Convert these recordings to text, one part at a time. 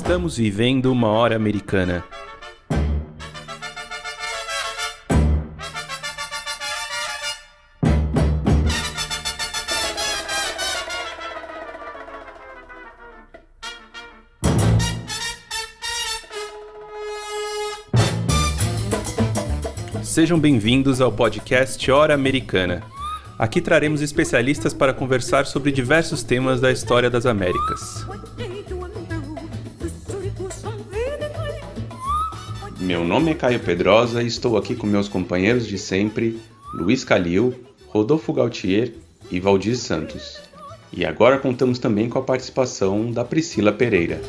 Estamos vivendo uma hora americana. Sejam bem-vindos ao podcast Hora Americana. Aqui traremos especialistas para conversar sobre diversos temas da história das Américas. Meu nome é Caio Pedrosa e estou aqui com meus companheiros de sempre, Luiz Calil, Rodolfo Gautier e Valdir Santos. E agora contamos também com a participação da Priscila Pereira.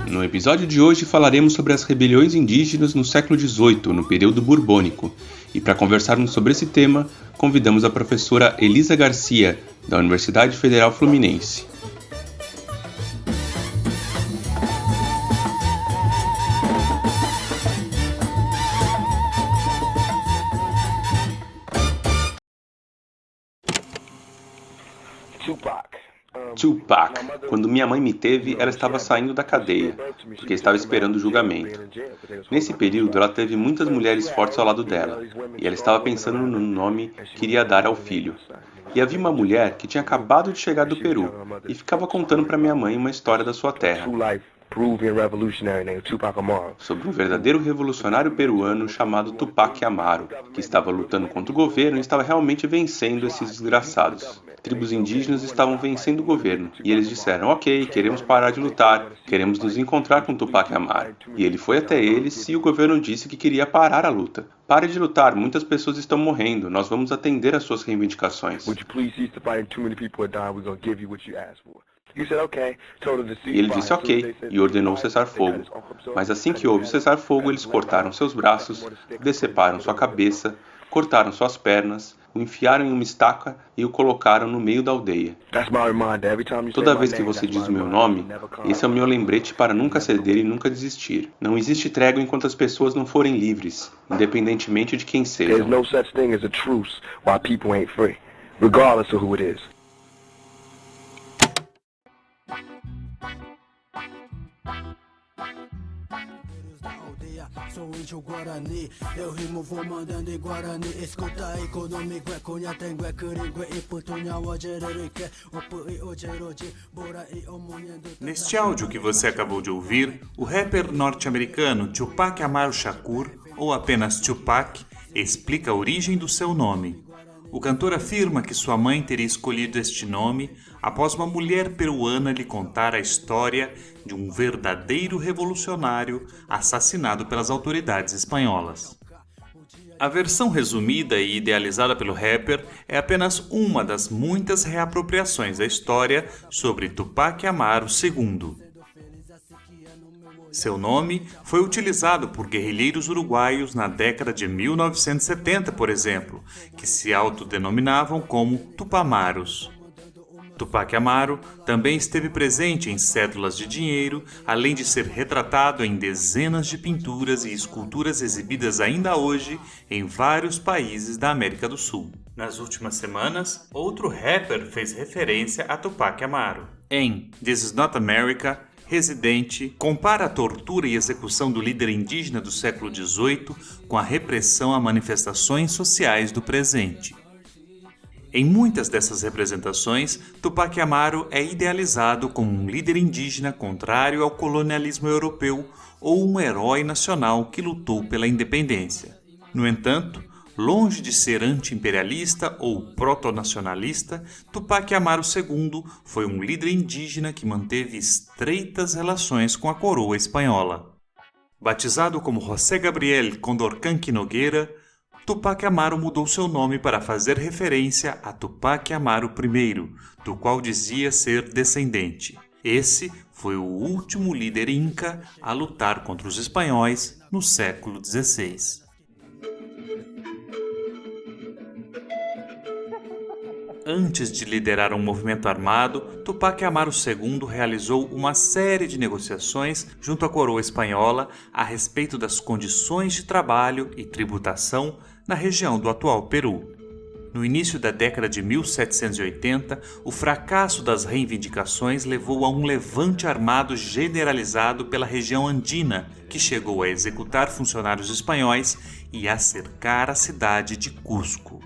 No episódio de hoje falaremos sobre as rebeliões indígenas no século XVIII, no período borbônico. E para conversarmos sobre esse tema, convidamos a professora Elisa Garcia, da Universidade Federal Fluminense. Tupac. Quando minha mãe me teve, ela estava saindo da cadeia, porque estava esperando o julgamento. Nesse período, ela teve muitas mulheres fortes ao lado dela, e ela estava pensando no nome que iria dar ao filho. E havia uma mulher que tinha acabado de chegar do Peru, e ficava contando para minha mãe uma história da sua terra, sobre um verdadeiro revolucionário peruano chamado Tupac Amaru, que estava lutando contra o governo e estava realmente vencendo esses desgraçados. Tribos indígenas estavam vencendo o governo, e eles disseram, ok, queremos parar de lutar, queremos nos encontrar com Tupac Amaru. E ele foi até eles e o governo disse que queria parar a luta. Pare de lutar, muitas pessoas estão morrendo, nós vamos atender às suas reivindicações. E ele disse ok, e ordenou cessar fogo. Mas assim que houve cessar fogo, eles cortaram seus braços, deceparam sua cabeça, cortaram suas pernas, o enfiaram em uma estaca e o colocaram no meio da aldeia. Toda vez que você diz o meu nome, esse é o meu lembrete para nunca ceder e nunca desistir. Não existe trégua enquanto as pessoas não forem livres, independentemente de quem sejam. Sou índio Guarani, eu rimo vou mandando em Guarani. Escuta aí, Konami, Guecunha, Tengue, Curingue, Iputunha, Wajererique, Opui, Ojerodi, Bora e Omunhendo. Neste áudio que você acabou de ouvir, o rapper norte-americano Tupac Amaru Shakur, ou apenas Tupac, explica a origem do seu nome. O cantor afirma que sua mãe teria escolhido este nome após uma mulher peruana lhe contar a história de um verdadeiro revolucionário assassinado pelas autoridades espanholas. A versão resumida e idealizada pelo rapper é apenas uma das muitas reapropriações da história sobre Tupac Amaru II. Seu nome foi utilizado por guerrilheiros uruguaios na década de 1970, por exemplo, que se autodenominavam como Tupamaros. Tupac Amaru também esteve presente em cédulas de dinheiro, além de ser retratado em dezenas de pinturas e esculturas exibidas ainda hoje em vários países da América do Sul. Nas últimas semanas, outro rapper fez referência a Tupac Amaru. Em This Is Not America, Residente compara a tortura e execução do líder indígena do século XVIII com a repressão a manifestações sociais do presente. Em muitas dessas representações, Tupac Amaru é idealizado como um líder indígena contrário ao colonialismo europeu ou um herói nacional que lutou pela independência. No entanto, longe de ser anti-imperialista ou proto-nacionalista, Tupac Amaru II foi um líder indígena que manteve estreitas relações com a coroa espanhola. Batizado como José Gabriel Condorcanqui Nogueira, Tupac Amaru mudou seu nome para fazer referência a Tupac Amaru I, do qual dizia ser descendente. Esse foi o último líder inca a lutar contra os espanhóis no século XVI. Antes de liderar um movimento armado, Tupac Amaru II realizou uma série de negociações junto à coroa espanhola a respeito das condições de trabalho e tributação na região do atual Peru. No início da década de 1780, o fracasso das reivindicações levou a um levante armado generalizado pela região andina, que chegou a executar funcionários espanhóis e a cercar a cidade de Cusco.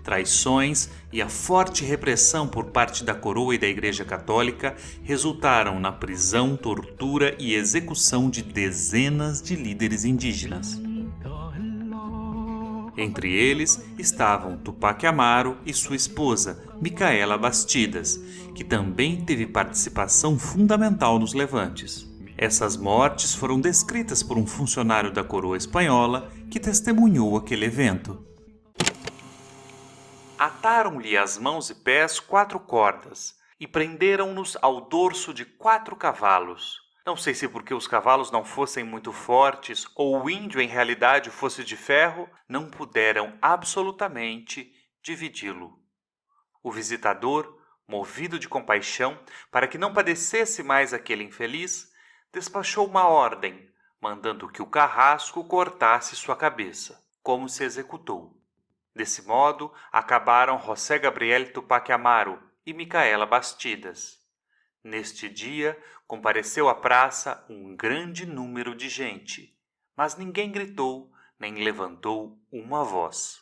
Traições e a forte repressão por parte da coroa e da Igreja Católica resultaram na prisão, tortura e execução de dezenas de líderes indígenas. Entre eles estavam Tupac Amaru e sua esposa, Micaela Bastidas, que também teve participação fundamental nos levantes. Essas mortes foram descritas por um funcionário da coroa espanhola que testemunhou aquele evento. Ataram-lhe as mãos e pés 4 cordas e prenderam-nos ao dorso de 4 cavalos. Não sei se porque os cavalos não fossem muito fortes ou o índio em realidade fosse de ferro, não puderam absolutamente dividi-lo. O visitador, movido de compaixão, para que não padecesse mais aquele infeliz, despachou uma ordem, mandando que o carrasco cortasse sua cabeça, como se executou. Desse modo, acabaram José Gabriel Tupac Amaru e Micaela Bastidas. Neste dia, compareceu à praça um grande número de gente, mas ninguém gritou nem levantou uma voz.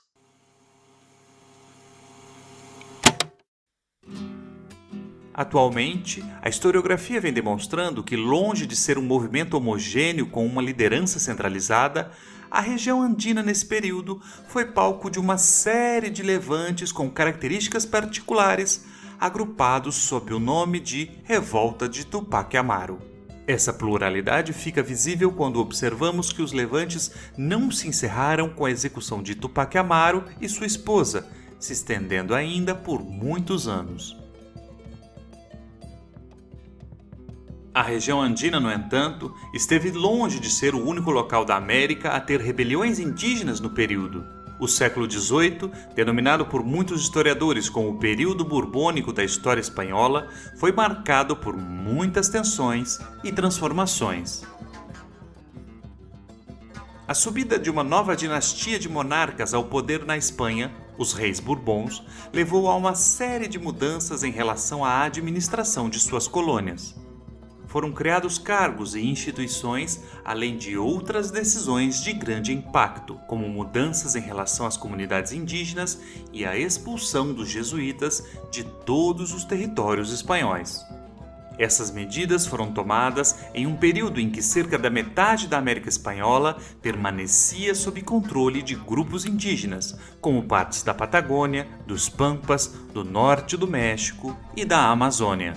Atualmente, a historiografia vem demonstrando que, longe de ser um movimento homogêneo com uma liderança centralizada, a região andina nesse período foi palco de uma série de levantes com características particulares, agrupados sob o nome de Revolta de Tupac Amaru. Essa pluralidade fica visível quando observamos que os levantes não se encerraram com a execução de Tupac Amaru e sua esposa, se estendendo ainda por muitos anos. A região andina, no entanto, esteve longe de ser o único local da América a ter rebeliões indígenas no período. O século XVIII, denominado por muitos historiadores como o período borbônico da história espanhola, foi marcado por muitas tensões e transformações. A subida de uma nova dinastia de monarcas ao poder na Espanha, os reis Bourbons, levou a uma série de mudanças em relação à administração de suas colônias. Foram criados cargos e instituições, além de outras decisões de grande impacto, como mudanças em relação às comunidades indígenas e a expulsão dos jesuítas de todos os territórios espanhóis. Essas medidas foram tomadas em um período em que cerca da metade da América Espanhola permanecia sob controle de grupos indígenas, como partes da Patagônia, dos Pampas, do norte do México e da Amazônia.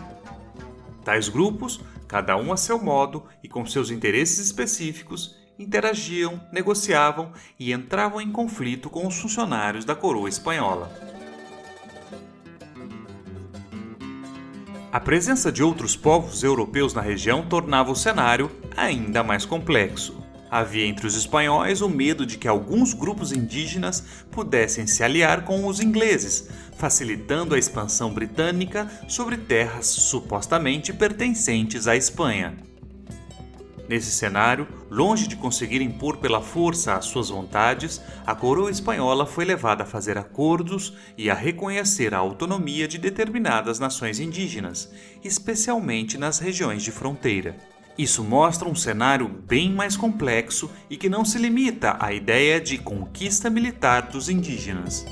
Tais grupos, cada um a seu modo e com seus interesses específicos, interagiam, negociavam e entravam em conflito com os funcionários da coroa espanhola. A presença de outros povos europeus na região tornava o cenário ainda mais complexo. Havia entre os espanhóis o medo de que alguns grupos indígenas pudessem se aliar com os ingleses, facilitando a expansão britânica sobre terras supostamente pertencentes à Espanha. Nesse cenário, longe de conseguir impor pela força as suas vontades, a coroa espanhola foi levada a fazer acordos e a reconhecer a autonomia de determinadas nações indígenas, especialmente nas regiões de fronteira. Isso mostra um cenário bem mais complexo e que não se limita à ideia de conquista militar dos indígenas.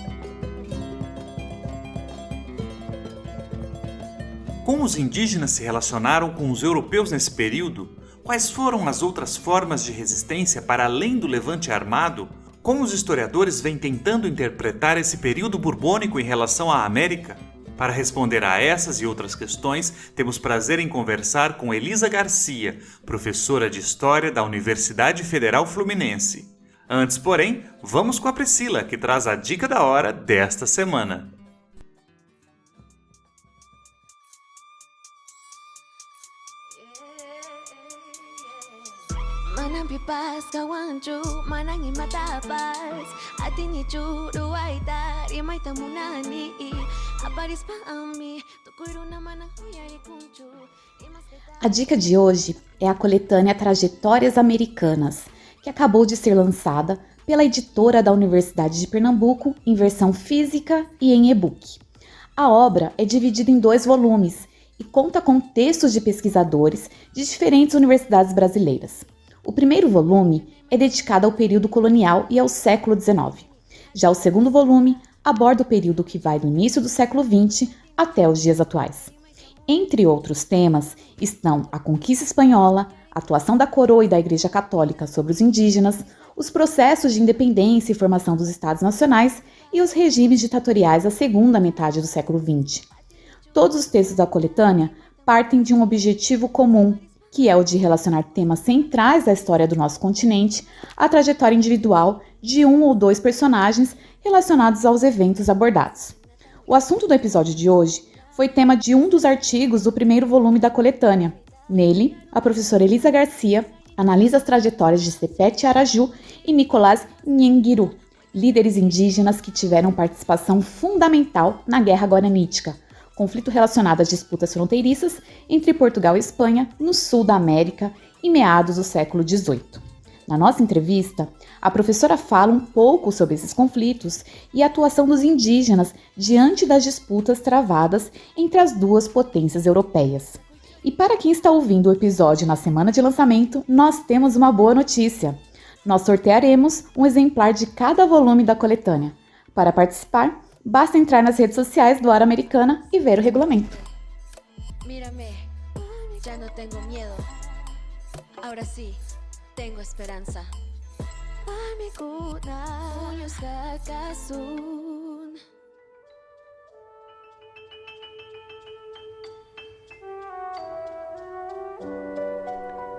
Como os indígenas se relacionaram com os europeus nesse período? Quais foram as outras formas de resistência para além do levante armado? Como os historiadores vêm tentando interpretar esse período borbônico em relação à América? Para responder a essas e outras questões, temos prazer em conversar com Elisa Garcia, professora de História da Universidade Federal Fluminense. Antes, porém, vamos com a Priscila, que traz a dica da hora desta semana. A dica de hoje é a coletânea Trajetórias Americanas, que acabou de ser lançada pela editora da Universidade de Pernambuco em versão física e em e-book. A obra é dividida em 2 volumes e conta com textos de pesquisadores de diferentes universidades brasileiras. O primeiro volume é dedicado ao período colonial e ao século XIX. Já o segundo volume aborda o período que vai do início do século XX até os dias atuais. Entre outros temas estão a conquista espanhola, a atuação da coroa e da Igreja Católica sobre os indígenas, os processos de independência e formação dos Estados Nacionais e os regimes ditatoriais da segunda metade do século XX. Todos os textos da coletânea partem de um objetivo comum, que é o de relacionar temas centrais da história do nosso continente à trajetória individual de um ou 2 personagens relacionados aos eventos abordados. O assunto do episódio de hoje foi tema de um dos artigos do primeiro volume da coletânea. Nele, a professora Elisa Garcia analisa as trajetórias de Sepete Araju e Nicolás Nhenguiru, líderes indígenas que tiveram participação fundamental na Guerra Guaranítica, conflito relacionado às disputas fronteiriças entre Portugal e Espanha no sul da América em meados do século XVIII. Na nossa entrevista, a professora fala um pouco sobre esses conflitos e a atuação dos indígenas diante das disputas travadas entre as 2 potências europeias. E para quem está ouvindo o episódio na semana de lançamento, nós temos uma boa notícia. Nós sortearemos um exemplar de cada volume da coletânea. Para participar, basta entrar nas redes sociais do Hora Americana e ver o regulamento. Mírame, já não tenho medo. Agora sim, tenho esperança.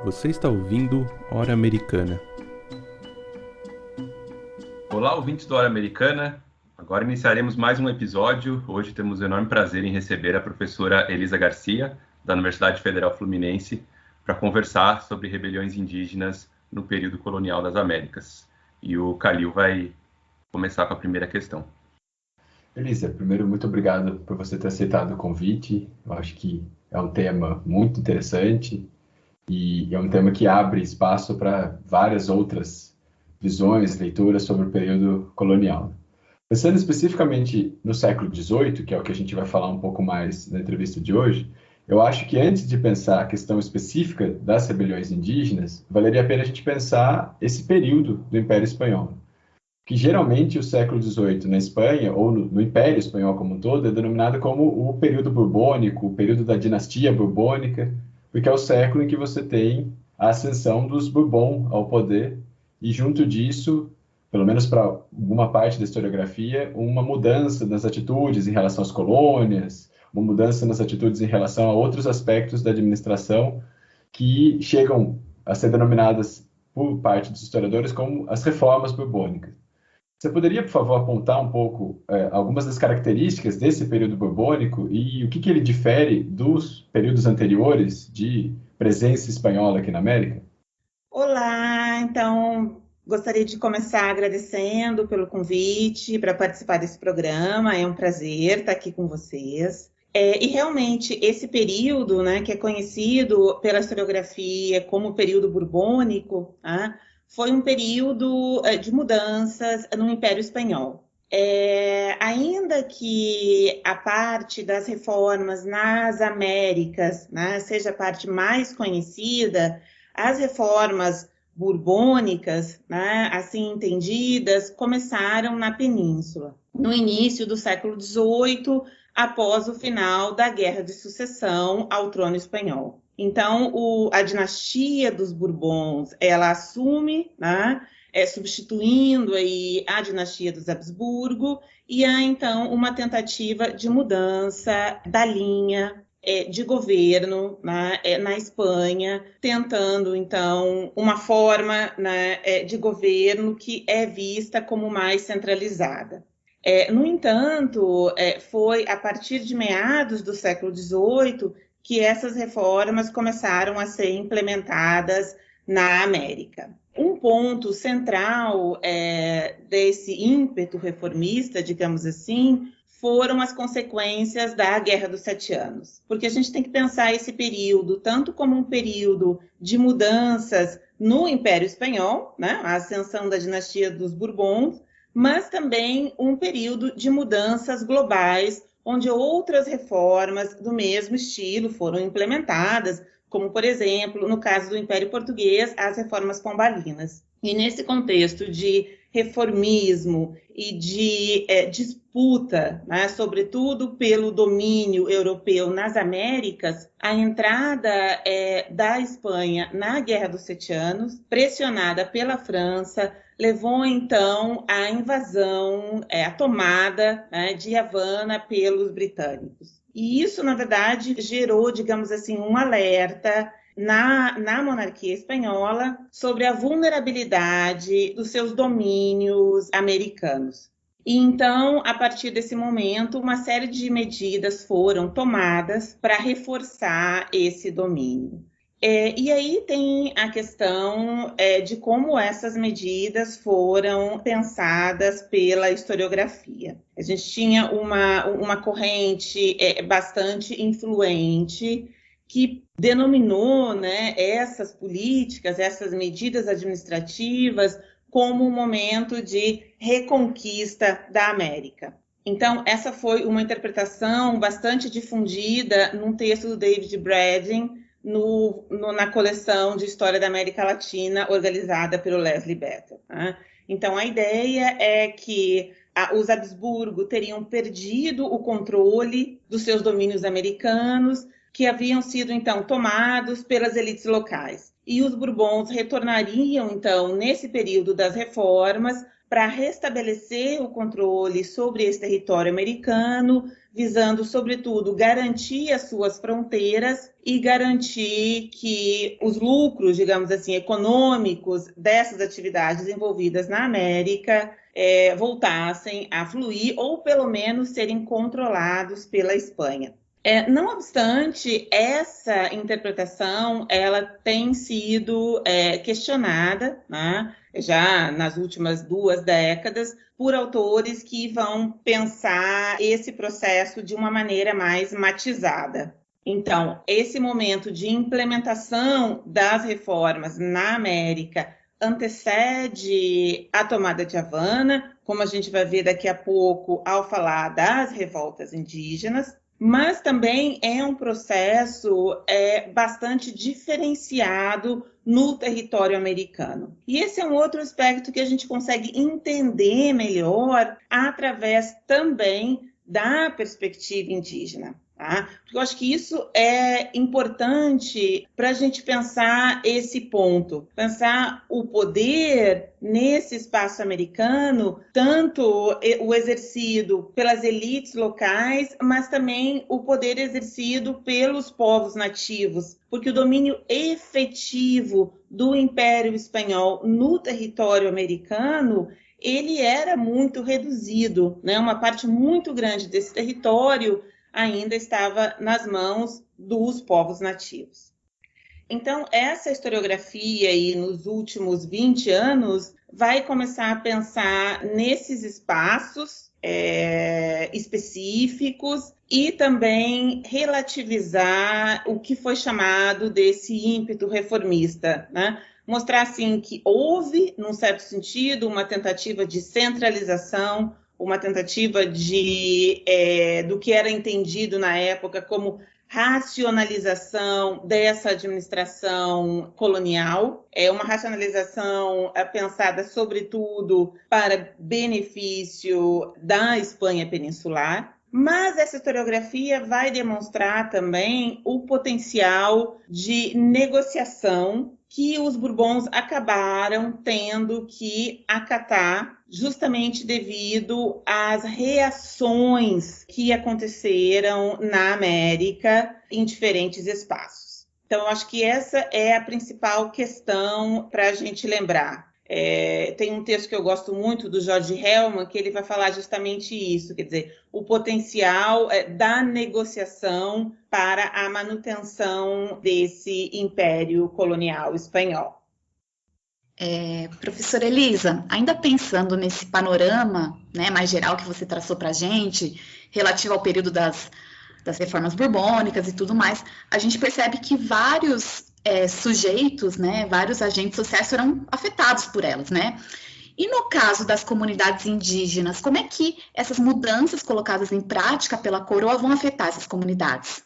Você está ouvindo Hora Americana. Olá, ouvintes do Hora Americana. Agora iniciaremos mais um episódio. Hoje temos o enorme prazer em receber a professora Elisa Garcia, da Universidade Federal Fluminense, para conversar sobre rebeliões indígenas no período colonial das Américas. E o Calil vai começar com a primeira questão. Elisa, primeiro, muito obrigado por você ter aceitado o convite. Eu acho que é um tema muito interessante e é um tema que abre espaço para várias outras visões, leituras sobre o período colonial. Pensando especificamente no século XVIII, que é o que a gente vai falar um pouco mais na entrevista de hoje, eu acho que antes de pensar a questão específica das rebeliões indígenas, valeria a pena a gente pensar esse período do Império Espanhol. Que geralmente o século XVIII na Espanha, ou no Império Espanhol como um todo, é denominado como o período borbônico, o período da dinastia borbônica, porque é o século em que você tem a ascensão dos Bourbon ao poder, e junto disso, pelo menos para alguma parte da historiografia, uma mudança nas atitudes em relação às colônias, uma mudança nas atitudes em relação a outros aspectos da administração que chegam a ser denominadas por parte dos historiadores como as reformas borbônicas. Você poderia, por favor, apontar um pouco algumas das características desse período borbônico e o que ele difere dos períodos anteriores de presença espanhola aqui na América? Olá, então gostaria de começar agradecendo pelo convite para participar desse programa. É um prazer estar aqui com vocês. E realmente esse período, né, que é conhecido pela historiografia como o período borbônico, foi um período de mudanças no Império Espanhol. Ainda que a parte das reformas nas Américas, né, seja a parte mais conhecida, as reformas borbônicas, né, assim entendidas, começaram na Península, no início do século XVIII, após o final da Guerra de Sucessão ao trono espanhol. Então, a dinastia dos Bourbons, ela assume, né, substituindo aí a dinastia dos Habsburgo, e há, então, uma tentativa de mudança da linha de governo, né, na Espanha, tentando, então, uma forma, né, de governo que é vista como mais centralizada. No entanto, foi a partir de meados do século XVIII que essas reformas começaram a ser implementadas na América. Um ponto central desse ímpeto reformista, digamos assim, foram as consequências da Guerra dos 7 Anos. Porque a gente tem que pensar esse período tanto como um período de mudanças no Império Espanhol, né, a ascensão da dinastia dos Bourbons, mas também um período de mudanças globais, onde outras reformas do mesmo estilo foram implementadas, como, por exemplo, no caso do Império Português, as reformas pombalinas. E nesse contexto de reformismo e de disputa, né, sobretudo pelo domínio europeu nas Américas, a entrada da Espanha na Guerra dos 7 Anos, pressionada pela França, levou então à invasão, à tomada, né, de Havana pelos britânicos. E isso, na verdade, gerou, digamos assim, um alerta na monarquia espanhola sobre a vulnerabilidade dos seus domínios americanos. E então, a partir desse momento, uma série de medidas foram tomadas para reforçar esse domínio. E aí tem a questão de como essas medidas foram pensadas pela historiografia. A gente tinha uma corrente bastante influente que denominou, né, essas políticas, essas medidas administrativas como um momento de reconquista da América. Então, essa foi uma interpretação bastante difundida num texto do David Brading, na coleção de História da América Latina, organizada pelo Leslie Bethel. Tá? Então, a ideia é que os Habsburgo teriam perdido o controle dos seus domínios americanos, que haviam sido, então, tomados pelas elites locais. E os Bourbons retornariam, então, nesse período das reformas, para restabelecer o controle sobre esse território americano, visando, sobretudo, garantir as suas fronteiras e garantir que os lucros, digamos assim, econômicos dessas atividades envolvidas na América voltassem a fluir ou, pelo menos, serem controlados pela Espanha. Não obstante, essa interpretação ela tem sido questionada, né, já nas últimas 2 décadas, por autores que vão pensar esse processo de uma maneira mais matizada. Então, esse momento de implementação das reformas na América antecede a tomada de Havana, como a gente vai ver daqui a pouco ao falar das revoltas indígenas, mas também é um processo bastante diferenciado no território americano. E esse é um outro aspecto que a gente consegue entender melhor através também da perspectiva indígena. Tá? Porque eu acho que isso é importante para a gente pensar esse ponto, pensar o poder nesse espaço americano, tanto o exercido pelas elites locais, mas também o poder exercido pelos povos nativos, porque o domínio efetivo do Império Espanhol no território americano ele era muito reduzido, né? Uma parte muito grande desse território ainda estava nas mãos dos povos nativos. Então, essa historiografia aí, nos últimos 20 anos, vai começar a pensar nesses espaços específicos e também relativizar o que foi chamado desse ímpeto reformista, né? Mostrar, assim, que houve, num certo sentido, uma tentativa de centralização, uma tentativa do que era entendido na época como racionalização dessa administração colonial, uma racionalização pensada, sobretudo, para benefício da Espanha peninsular. Mas essa historiografia vai demonstrar também o potencial de negociação que os Bourbons acabaram tendo que acatar justamente devido às reações que aconteceram na América em diferentes espaços. Então, eu acho que essa é a principal questão para a gente lembrar. Tem um texto que eu gosto muito do Jorge Hellman, que ele vai falar justamente isso, quer dizer, o potencial da negociação para a manutenção desse império colonial espanhol. Professora Elisa, ainda pensando nesse panorama, né, mais geral que você traçou para a gente, relativo ao período das reformas borbônicas e tudo mais, a gente percebe que vários sujeitos, né, vários agentes sociais foram afetados por elas, né? E no caso das comunidades indígenas, como é que essas mudanças colocadas em prática pela coroa vão afetar essas comunidades?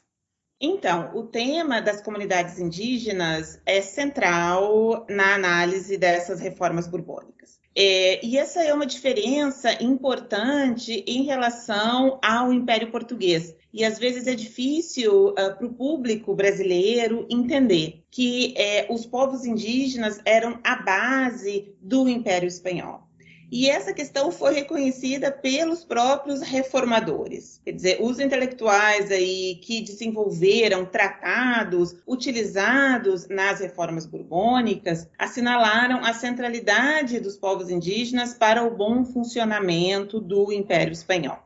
Então, o tema das comunidades indígenas é central na análise dessas reformas borbônicas. E essa é uma diferença importante em relação ao Império Português. E às vezes é difícil para o público brasileiro entender que os povos indígenas eram a base do Império Espanhol. E essa questão foi reconhecida pelos próprios reformadores, quer dizer, os intelectuais aí que desenvolveram tratados utilizados nas reformas borbônicas assinalaram a centralidade dos povos indígenas para o bom funcionamento do Império Espanhol.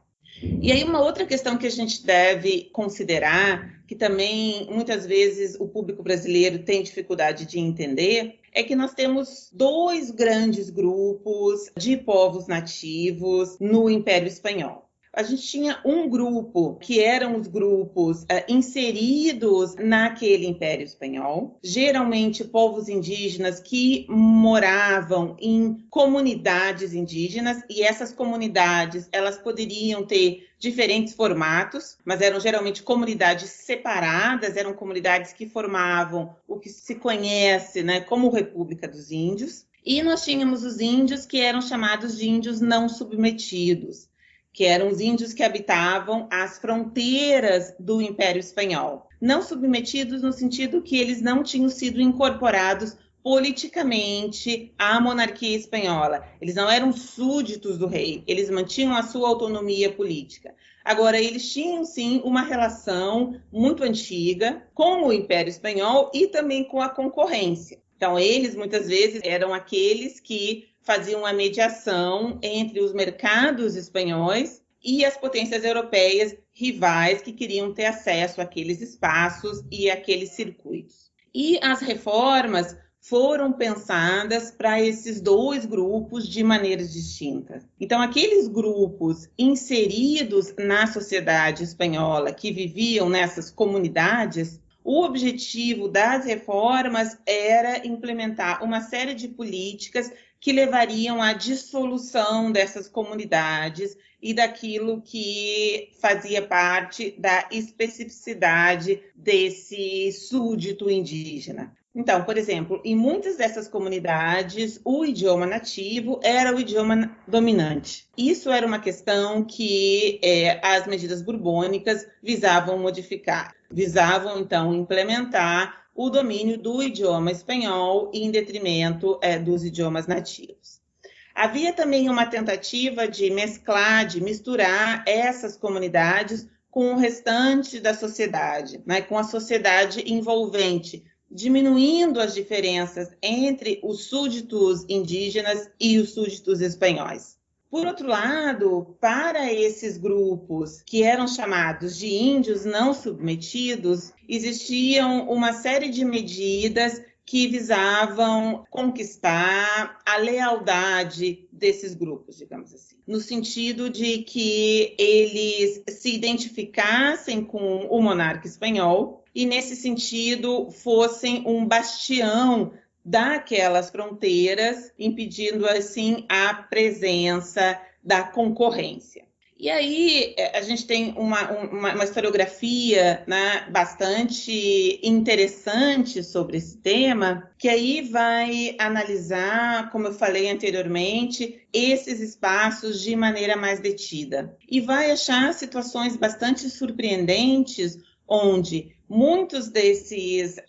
E aí uma outra questão que a gente deve considerar, que também muitas vezes o público brasileiro tem dificuldade de entender, é que nós temos dois grandes grupos de povos nativos no Império Espanhol. A gente tinha um grupo que eram os grupos inseridos naquele Império Espanhol, geralmente povos indígenas que moravam em comunidades indígenas, e essas comunidades elas poderiam ter diferentes formatos, mas eram geralmente comunidades separadas, eram comunidades que formavam o que se conhece, né, como República dos Índios. E nós tínhamos os índios que eram chamados de índios não submetidos, que eram os índios que habitavam as fronteiras do Império Espanhol. Não submetidos no sentido que eles não tinham sido incorporados politicamente à monarquia espanhola. Eles não eram súditos do rei, eles mantinham a sua autonomia política. Agora, eles tinham, sim, uma relação muito antiga com o Império Espanhol e também com a concorrência. Então, eles, muitas vezes, eram aqueles que faziam a mediação entre os mercados espanhóis e as potências europeias rivais que queriam ter acesso àqueles espaços e àqueles circuitos. E as reformas foram pensadas para esses dois grupos de maneiras distintas. Então, aqueles grupos inseridos na sociedade espanhola, que viviam nessas comunidades, o objetivo das reformas era implementar uma série de políticas que levariam à dissolução dessas comunidades e daquilo que fazia parte da especificidade desse súdito indígena. Então, por exemplo, em muitas dessas comunidades, o idioma nativo era o idioma dominante. Isso era uma questão que as medidas borbônicas visavam modificar. Visavam, então, implementar o domínio do idioma espanhol em detrimento dos idiomas nativos. Havia também uma tentativa de mesclar, de misturar essas comunidades com o restante da sociedade, né, com a sociedade envolvente, diminuindo as diferenças entre os súditos indígenas e os súditos espanhóis. Por outro lado, para esses grupos que eram chamados de índios não submetidos, existiam uma série de medidas que visavam conquistar a lealdade desses grupos, digamos assim, no sentido de que eles se identificassem com o monarca espanhol e, nesse sentido, fossem um bastião daquelas fronteiras, impedindo, assim, a presença da concorrência. E aí a gente tem uma historiografia, né, bastante interessante sobre esse tema, que aí vai analisar, como eu falei anteriormente, esses espaços de maneira mais detida. E vai achar situações bastante surpreendentes, onde muitos desses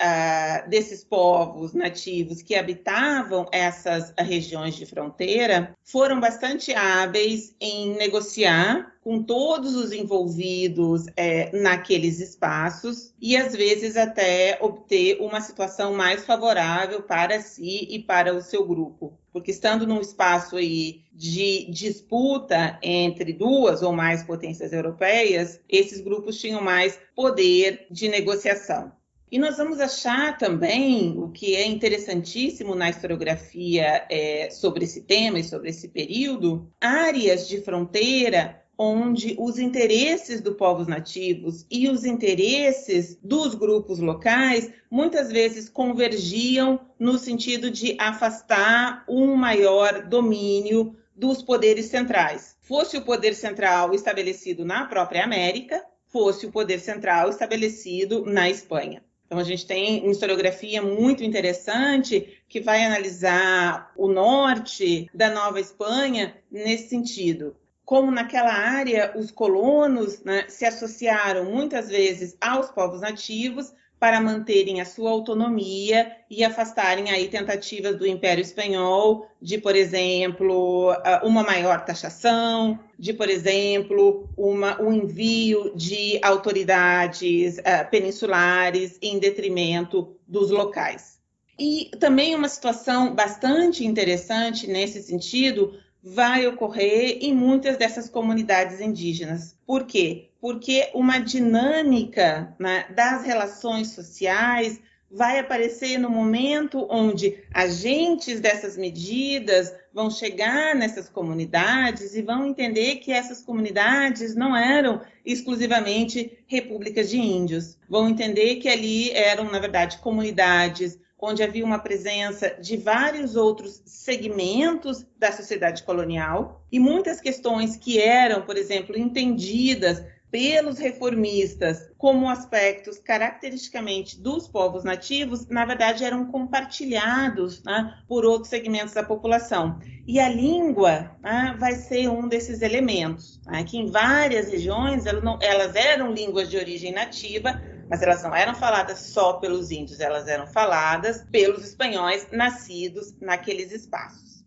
povos nativos que habitavam essas regiões de fronteira foram bastante hábeis em negociar com todos os envolvidos naqueles espaços e, às vezes, até obter uma situação mais favorável para si e para o seu grupo. Porque estando num espaço aí de disputa entre duas ou mais potências europeias, esses grupos tinham mais poder de negociação. E nós vamos achar também, o que é interessantíssimo na historiografia sobre esse tema e sobre esse período, áreas de fronteira onde os interesses dos povos nativos e os interesses dos grupos locais muitas vezes convergiam no sentido de afastar um maior domínio dos poderes centrais. Fosse o poder central estabelecido na própria América, fosse o poder central estabelecido na Espanha. Então, a gente tem uma historiografia muito interessante que vai analisar o norte da Nova Espanha nesse sentido. Como naquela área os colonos, né, se associaram muitas vezes aos povos nativos para manterem a sua autonomia e afastarem aí tentativas do Império Espanhol de, por exemplo, uma maior taxação, de, por exemplo, um envio de autoridades peninsulares em detrimento dos locais. E também uma situação bastante interessante nesse sentido vai ocorrer em muitas dessas comunidades indígenas. Por quê? Porque uma dinâmica, né, das relações sociais vai aparecer no momento onde agentes dessas medidas vão chegar nessas comunidades e vão entender que essas comunidades não eram exclusivamente repúblicas de índios. Vão entender que ali eram, na verdade, comunidades onde havia uma presença de vários outros segmentos da sociedade colonial e muitas questões que eram, por exemplo, entendidas pelos reformistas como aspectos caracteristicamente dos povos nativos, na verdade eram compartilhados, né, por outros segmentos da população. E a língua, né, vai ser um desses elementos, né, que em várias regiões elas eram línguas de origem nativa, mas elas não eram faladas só pelos índios, elas eram faladas pelos espanhóis nascidos naqueles espaços.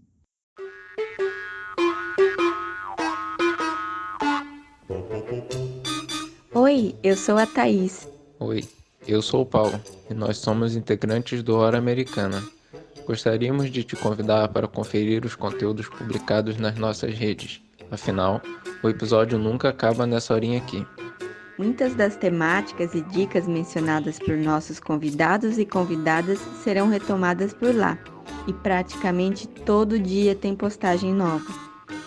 Oi, eu sou a Thaís. Oi, eu sou o Paulo e nós somos integrantes do Hora Americana. Gostaríamos de te convidar para conferir os conteúdos publicados nas nossas redes. Afinal, o episódio nunca acaba nessa horinha aqui. Muitas das temáticas e dicas mencionadas por nossos convidados e convidadas serão retomadas por lá. E praticamente todo dia tem postagem nova.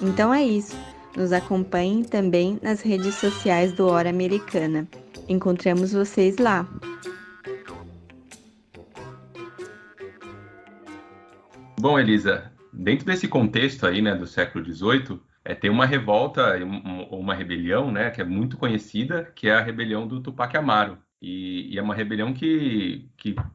Então é isso. Nos acompanhem também nas redes sociais do Hora Americana. Encontramos vocês lá. Bom, Elisa, dentro desse contexto aí, né, do século XVIII, tem uma revolta, uma rebelião, né, que é muito conhecida, que é a rebelião do Tupac Amaru. E é uma rebelião que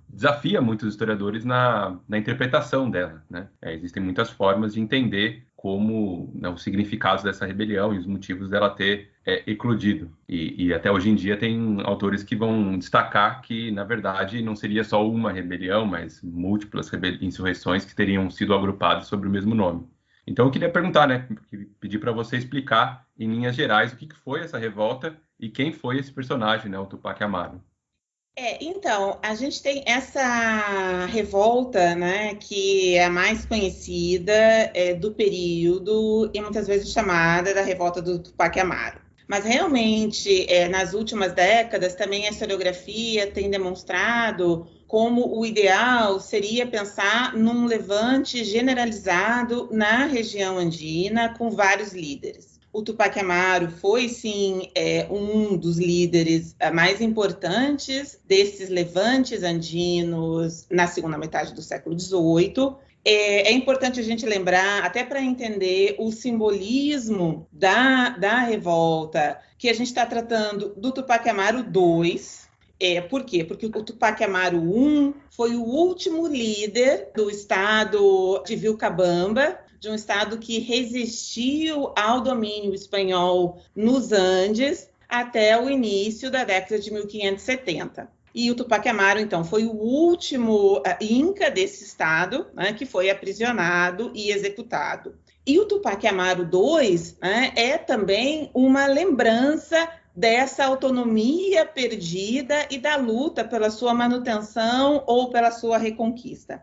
desafia muitos historiadores na interpretação dela, né? Existem muitas formas de entender como, né, os significados dessa rebelião e os motivos dela ter eclodido. E até hoje em dia tem autores que vão destacar que, na verdade, não seria só uma rebelião, mas múltiplas insurreições que teriam sido agrupadas sob o mesmo nome. Então eu queria perguntar, né, pedir para você explicar em linhas gerais o que foi essa revolta e quem foi esse personagem, né, o Tupac Amaru. Então, a gente tem essa revolta, né, que é a mais conhecida do período e muitas vezes chamada da revolta do Tupac Amaru. Mas realmente, nas últimas décadas, também a historiografia tem demonstrado como o ideal seria pensar num levante generalizado na região andina com vários líderes. O Tupac Amaru foi, sim, um dos líderes mais importantes desses levantes andinos na segunda metade do século XVIII. É importante a gente lembrar, até para entender o simbolismo da revolta, que a gente está tratando do Tupac Amaru II. Por quê? Porque o Tupac Amaru I foi o último líder do estado de Vilcabamba, de um estado que resistiu ao domínio espanhol nos Andes até o início da década de 1570. E o Tupac Amaru, então, foi o último inca desse estado, né, que foi aprisionado e executado. E o Tupac Amaru II, né, é também uma lembrança dessa autonomia perdida e da luta pela sua manutenção ou pela sua reconquista.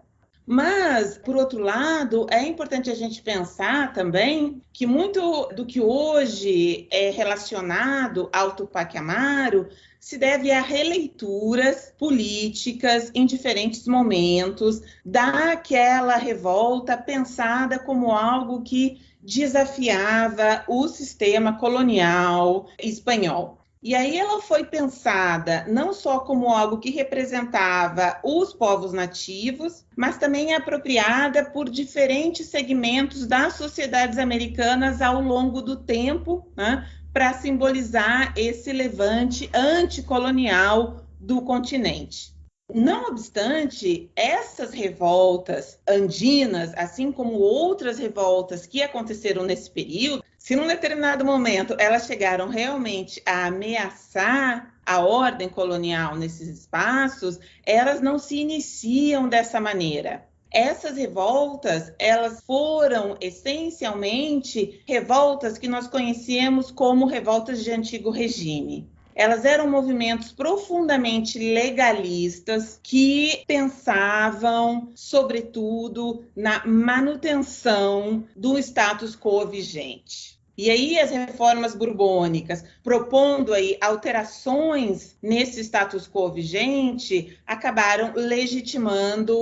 Mas, por outro lado, é importante a gente pensar também que muito do que hoje é relacionado ao Tupac Amaru se deve a releituras políticas em diferentes momentos daquela revolta pensada como algo que desafiava o sistema colonial espanhol. E aí ela foi pensada não só como algo que representava os povos nativos, mas também apropriada por diferentes segmentos das sociedades americanas ao longo do tempo, né, para simbolizar esse levante anticolonial do continente. Não obstante, essas revoltas andinas, assim como outras revoltas que aconteceram nesse período, se num determinado momento elas chegaram realmente a ameaçar a ordem colonial nesses espaços, elas não se iniciam dessa maneira. Essas revoltas, elas foram essencialmente revoltas que nós conhecemos como revoltas de antigo regime. Elas eram movimentos profundamente legalistas que pensavam, sobretudo, na manutenção do status quo vigente. E aí as reformas borbônicas, propondo aí alterações nesse status quo vigente, acabaram legitimando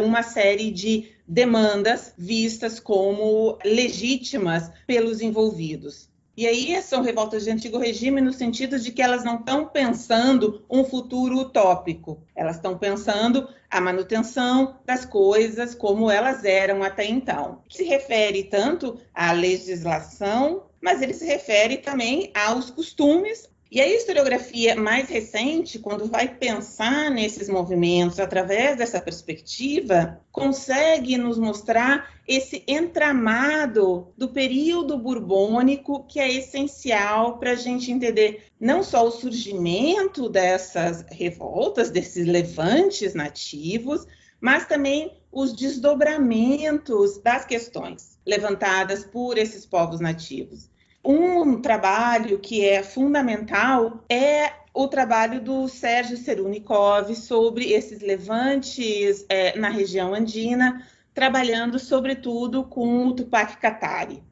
uma série de demandas vistas como legítimas pelos envolvidos. E aí são revoltas de antigo regime no sentido de que elas não estão pensando um futuro utópico, elas estão pensando a manutenção das coisas como elas eram até então. Se refere tanto à legislação, mas ele se refere também aos costumes. E a historiografia mais recente, quando vai pensar nesses movimentos através dessa perspectiva, consegue nos mostrar esse entramado do período borbônico que é essencial para a gente entender não só o surgimento dessas revoltas, desses levantes nativos, mas também os desdobramentos das questões levantadas por esses povos nativos. Um trabalho que é fundamental é o trabalho do Sérgio Serunikov sobre esses levantes na região andina, trabalhando sobretudo com o Tupac Katari.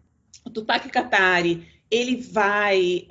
O Tupac Katari, ele vai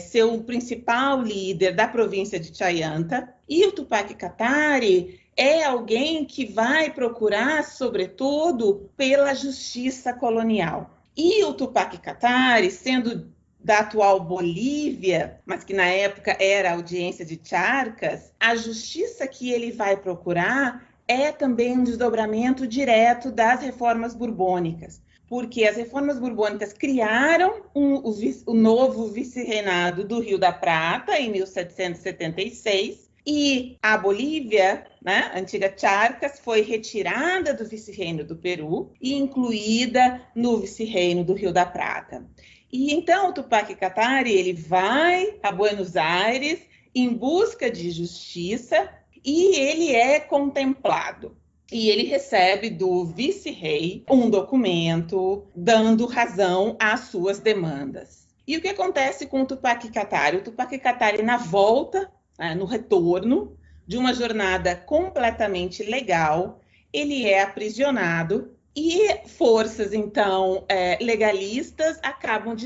ser o principal líder da província de Chayanta, e o Tupac Katari é alguém que vai procurar, sobretudo, pela justiça colonial. E o Tupac Katari, sendo da atual Bolívia, mas que na época era a audiência de Charcas, a justiça que ele vai procurar é também um desdobramento direto das reformas borbônicas, porque as reformas borbônicas criaram o novo vice-reinado do Rio da Prata, em 1776, e a Bolívia, né, a antiga Charcas, foi retirada do vice-reino do Peru e incluída no vice-reino do Rio da Prata. E então o Tupac Katari, ele vai a Buenos Aires em busca de justiça e ele é contemplado. E ele recebe do vice-rei um documento dando razão às suas demandas. E o que acontece com o Tupac Katari? O Tupac Katari, na volta, no retorno de uma jornada completamente legal, ele é aprisionado e forças, então, legalistas acabam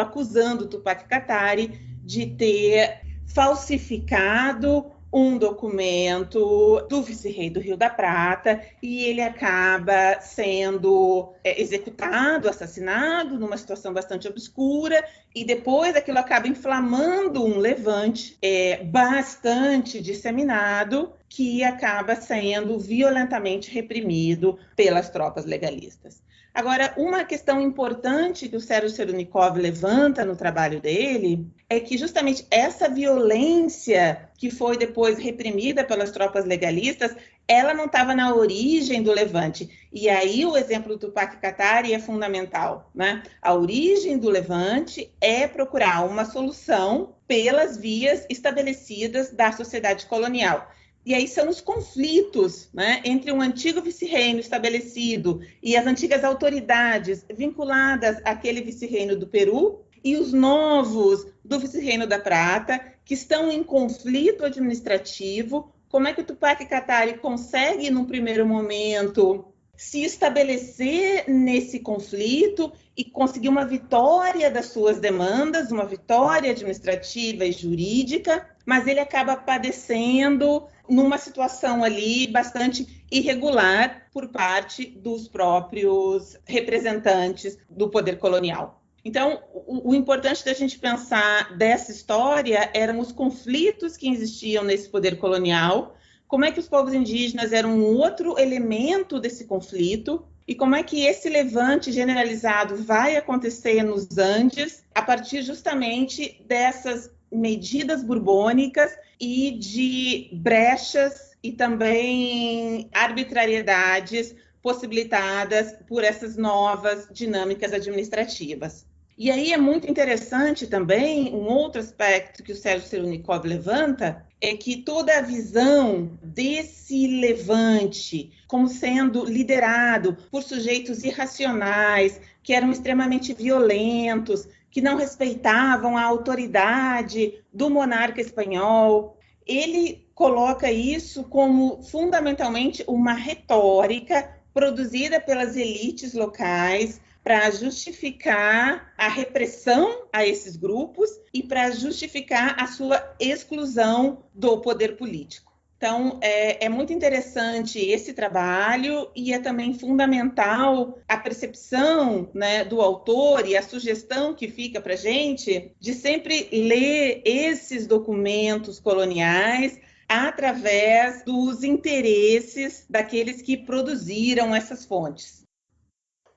acusando o Tupac Katari de ter falsificado um documento do vice-rei do Rio da Prata e ele acaba sendo executado, assassinado, numa situação bastante obscura, e depois aquilo acaba inflamando um levante bastante disseminado que acaba sendo violentamente reprimido pelas tropas legalistas. Agora, uma questão importante que o Sérgio Serunikov levanta no trabalho dele é que justamente essa violência que foi depois reprimida pelas tropas legalistas, ela não estava na origem do levante. E aí o exemplo do Tupac Katari é fundamental, né? A origem do levante é procurar uma solução pelas vias estabelecidas da sociedade colonial. E aí são os conflitos, né, entre um antigo vice-reino estabelecido e as antigas autoridades vinculadas àquele vice-reino do Peru e os novos do vice-reino da Prata, que estão em conflito administrativo como é que o Tupac Katari consegue, num primeiro momento, se estabelecer nesse conflito e conseguir uma vitória das suas demandas, uma vitória administrativa e jurídica, mas ele acaba padecendo numa situação ali bastante irregular por parte dos próprios representantes do poder colonial. Então, o importante da gente pensar dessa história eram os conflitos que existiam nesse poder colonial, como é que os povos indígenas eram um outro elemento desse conflito e como é que esse levante generalizado vai acontecer nos Andes a partir justamente dessas medidas borbônicas e de brechas e também arbitrariedades possibilitadas por essas novas dinâmicas administrativas. E aí é muito interessante também, um outro aspecto que o Sérgio Serunikov levanta, é que toda a visão desse levante como sendo liderado por sujeitos irracionais, que eram extremamente violentos, que não respeitavam a autoridade do monarca espanhol, ele coloca isso como fundamentalmente uma retórica produzida pelas elites locais para justificar a repressão a esses grupos e para justificar a sua exclusão do poder político. Então, é muito interessante esse trabalho e é também fundamental a percepção, né, do autor e a sugestão que fica para a gente de sempre ler esses documentos coloniais através dos interesses daqueles que produziram essas fontes.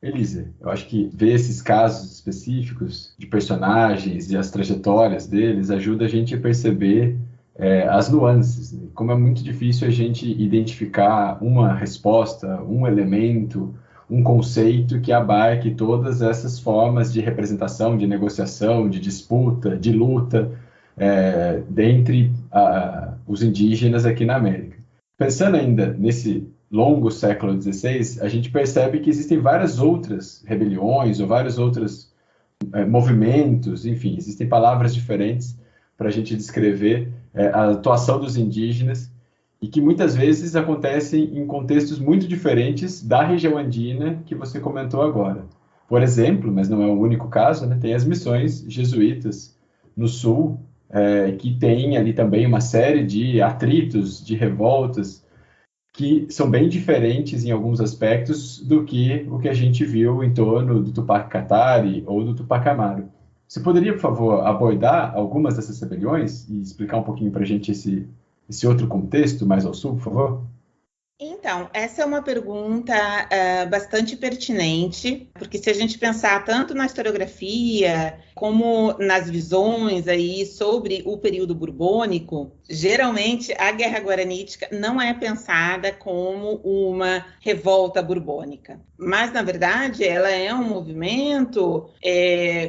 Elisa, eu acho que ver esses casos específicos de personagens e as trajetórias deles ajuda a gente a perceber as nuances, né? Como é muito difícil a gente identificar uma resposta, um elemento, um conceito que abarque todas essas formas de representação, de negociação, de disputa, de luta dentre os indígenas aqui na América. Pensando ainda nesse longo século XVI, a gente percebe que existem várias outras rebeliões ou vários outros movimentos, enfim, existem palavras diferentes para a gente descrever a atuação dos indígenas e que muitas vezes acontecem em contextos muito diferentes da região andina que você comentou agora. Por exemplo, mas não é o único caso, né, tem as missões jesuítas no sul, que tem ali também uma série de atritos, de revoltas, que são bem diferentes em alguns aspectos do que o que a gente viu em torno do Tupac Katari ou do Tupac Amaru. Você poderia, por favor, abordar algumas dessas rebeliões e explicar um pouquinho para a gente esse outro contexto mais ao sul, por favor? Então, essa é uma pergunta bastante pertinente, porque se a gente pensar tanto na historiografia como nas visões aí sobre o período borbônico, geralmente a Guerra Guaranítica não é pensada como uma revolta borbônica, mas na verdade ela é um movimento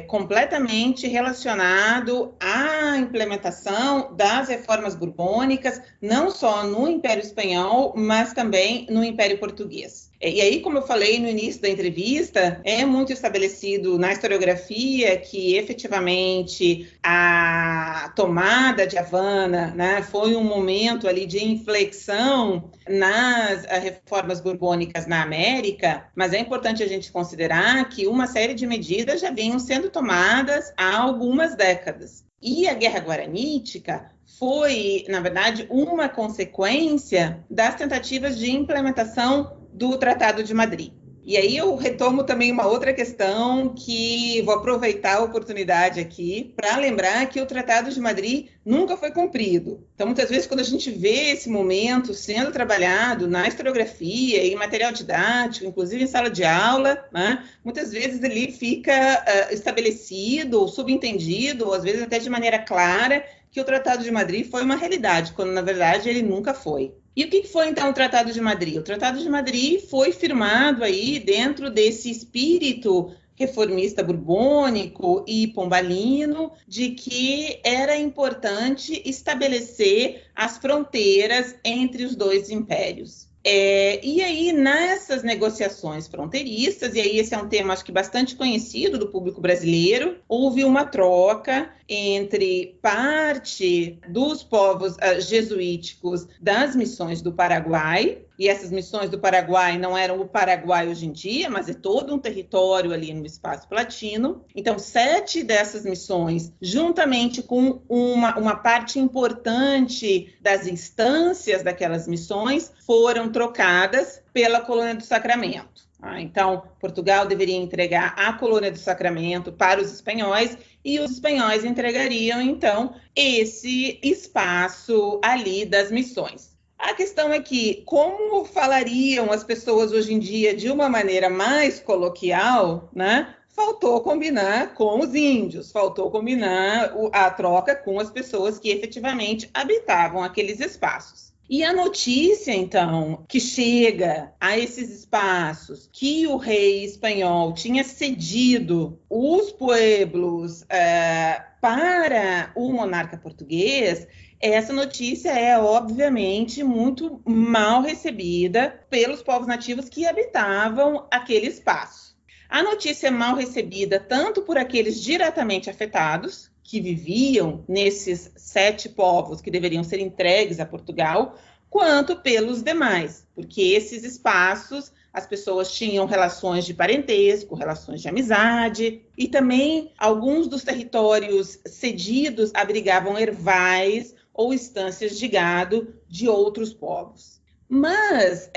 completamente relacionado à implementação das reformas borbônicas, não só no Império Espanhol, mas também no Império Português. E aí, como eu falei no início da entrevista, é muito estabelecido na historiografia que, efetivamente, a tomada de Havana, né, foi um momento ali de inflexão nas reformas borbônicas na América, mas é importante a gente considerar que uma série de medidas já vinham sendo tomadas há algumas décadas. E a Guerra Guaranítica foi, na verdade, uma consequência das tentativas de implementação do Tratado de Madrid. E aí eu retomo também uma outra questão que vou aproveitar a oportunidade aqui para lembrar que o Tratado de Madrid nunca foi cumprido. Então, muitas vezes, quando a gente vê esse momento sendo trabalhado na historiografia, em material didático, inclusive em sala de aula, né, muitas vezes ali fica estabelecido ou subentendido, ou às vezes até de maneira clara, que o Tratado de Madrid foi uma realidade, quando na verdade ele nunca foi. E o que foi, então, o Tratado de Madrid? O Tratado de Madrid foi firmado aí dentro desse espírito reformista borbônico e pombalino de que era importante estabelecer as fronteiras entre os dois impérios. E aí, nessas negociações fronteiriças, e aí esse é um tema, acho que bastante conhecido do público brasileiro, houve uma troca entre parte dos povos jesuíticos das missões do Paraguai, e essas missões do Paraguai não eram o Paraguai hoje em dia, mas é todo um território ali no espaço latino. Então, 7 dessas missões, juntamente com uma parte importante das instâncias daquelas missões, foram trocadas pela Colônia do Sacramento. Então, Portugal deveria entregar a Colônia do Sacramento para os espanhóis e os espanhóis entregariam, então, esse espaço ali das missões. A questão é que, como falariam as pessoas hoje em dia de uma maneira mais coloquial, né? Faltou combinar com os índios, faltou combinar a troca com as pessoas que efetivamente habitavam aqueles espaços. E a notícia, então, que chega a esses espaços que o rei espanhol tinha cedido os pueblos para o monarca português, essa notícia é, obviamente, muito mal recebida pelos povos nativos que habitavam aquele espaço. A notícia é mal recebida tanto por aqueles diretamente afetados, que viviam nesses 7 povos que deveriam ser entregues a Portugal, quanto pelos demais, porque esses espaços, as pessoas tinham relações de parentesco, relações de amizade, e também alguns dos territórios cedidos abrigavam ervais ou estâncias de gado de outros povos. Mas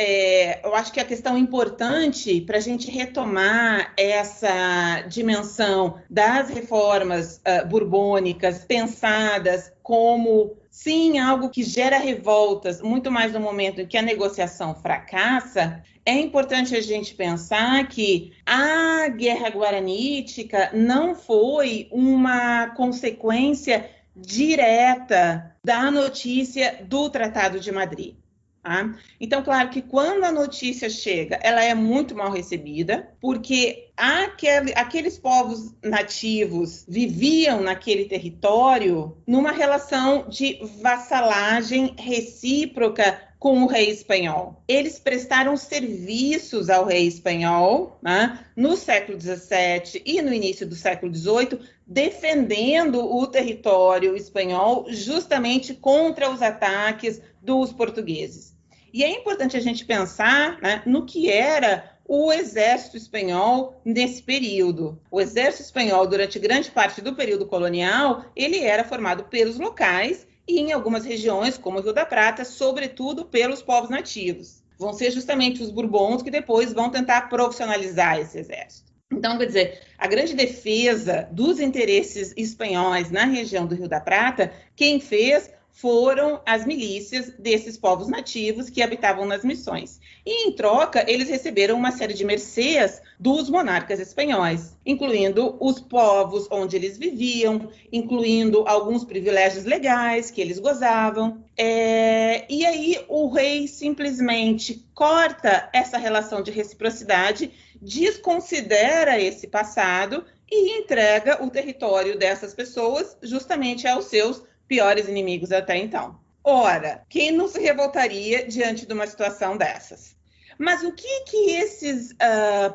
eu acho que a questão importante para a gente retomar essa dimensão das reformas borbônicas pensadas como, sim, algo que gera revoltas, muito mais no momento em que a negociação fracassa, é importante a gente pensar que a Guerra Guaranítica não foi uma consequência direta da notícia do Tratado de Madrid. Tá? Então, claro que quando a notícia chega, ela é muito mal recebida, porque aqueles povos nativos viviam naquele território numa relação de vassalagem recíproca com o rei espanhol. Eles prestaram serviços ao rei espanhol, né, no século XVII e no início do século XVIII, defendendo o território espanhol justamente contra os ataques dos portugueses. E é importante a gente pensar, né, no que era o exército espanhol nesse período. O exército espanhol, durante grande parte do período colonial, ele era formado pelos locais e em algumas regiões, como o Rio da Prata, sobretudo pelos povos nativos. Vão ser justamente os Bourbons que depois vão tentar profissionalizar esse exército. Então, quer dizer, a grande defesa dos interesses espanhóis na região do Rio da Prata, quem fez foram as milícias desses povos nativos que habitavam nas missões. E, em troca, eles receberam uma série de mercês dos monarcas espanhóis, incluindo os povos onde eles viviam, incluindo alguns privilégios legais que eles gozavam. E aí o rei simplesmente corta essa relação de reciprocidade, desconsidera esse passado e entrega o território dessas pessoas justamente aos seus piores inimigos até então. Ora, quem não se revoltaria diante de uma situação dessas? Mas o que esses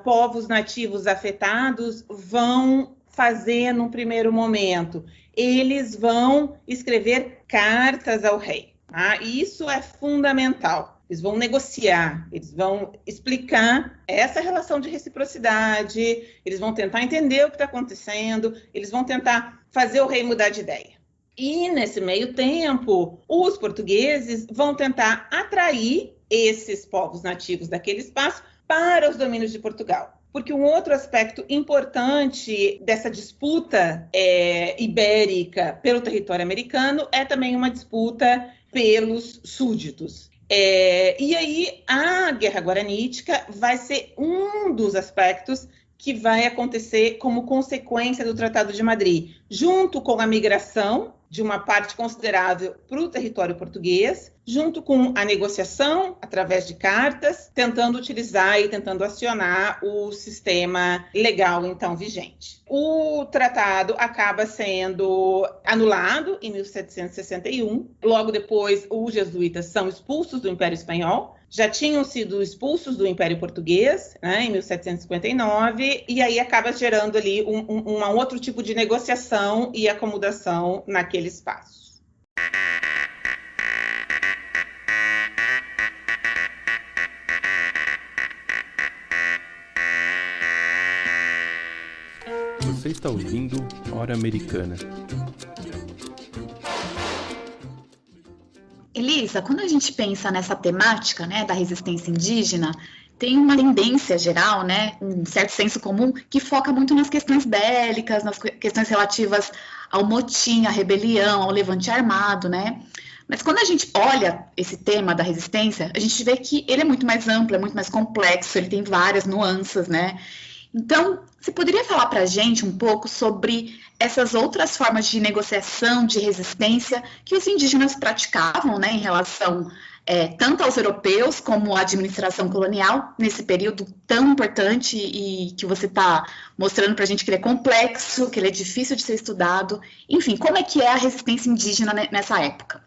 povos nativos afetados vão fazer num primeiro momento? Eles vão escrever cartas ao rei. Tá? E isso é fundamental. Eles vão negociar, eles vão explicar essa relação de reciprocidade, eles vão tentar entender o que está acontecendo, eles vão tentar fazer o rei mudar de ideia. E, nesse meio tempo, os portugueses vão tentar atrair esses povos nativos daquele espaço para os domínios de Portugal. Porque um outro aspecto importante dessa disputa ibérica pelo território americano é também uma disputa pelos súditos. E aí, a Guerra Guaranítica vai ser um dos aspectos que vai acontecer como consequência do Tratado de Madrid, junto com a migração de uma parte considerável para o território português, junto com a negociação através de cartas, tentando utilizar e tentando acionar o sistema legal então vigente. O tratado acaba sendo anulado em 1761. Logo depois, os jesuítas são expulsos do Império Espanhol. Já tinham sido expulsos do Império Português, né, em 1759, e aí acaba gerando ali um outro tipo de negociação e acomodação naquele espaço. Você está ouvindo Hora Americana. Elisa, quando a gente pensa nessa temática, né, da resistência indígena, tem uma tendência geral, né, um certo senso comum, que foca muito nas questões bélicas, nas questões relativas ao motim, à rebelião, ao levante armado, né? Mas quando a gente olha esse tema da resistência, a gente vê que ele é muito mais amplo, é muito mais complexo, ele tem várias nuances, né? Então, você poderia falar para a gente um pouco sobre essas outras formas de negociação, de resistência que os indígenas praticavam, né, em relação tanto aos europeus como à administração colonial, nesse período tão importante e que você está mostrando para a gente que ele é complexo, que ele é difícil de ser estudado. Enfim, como é que é a resistência indígena nessa época?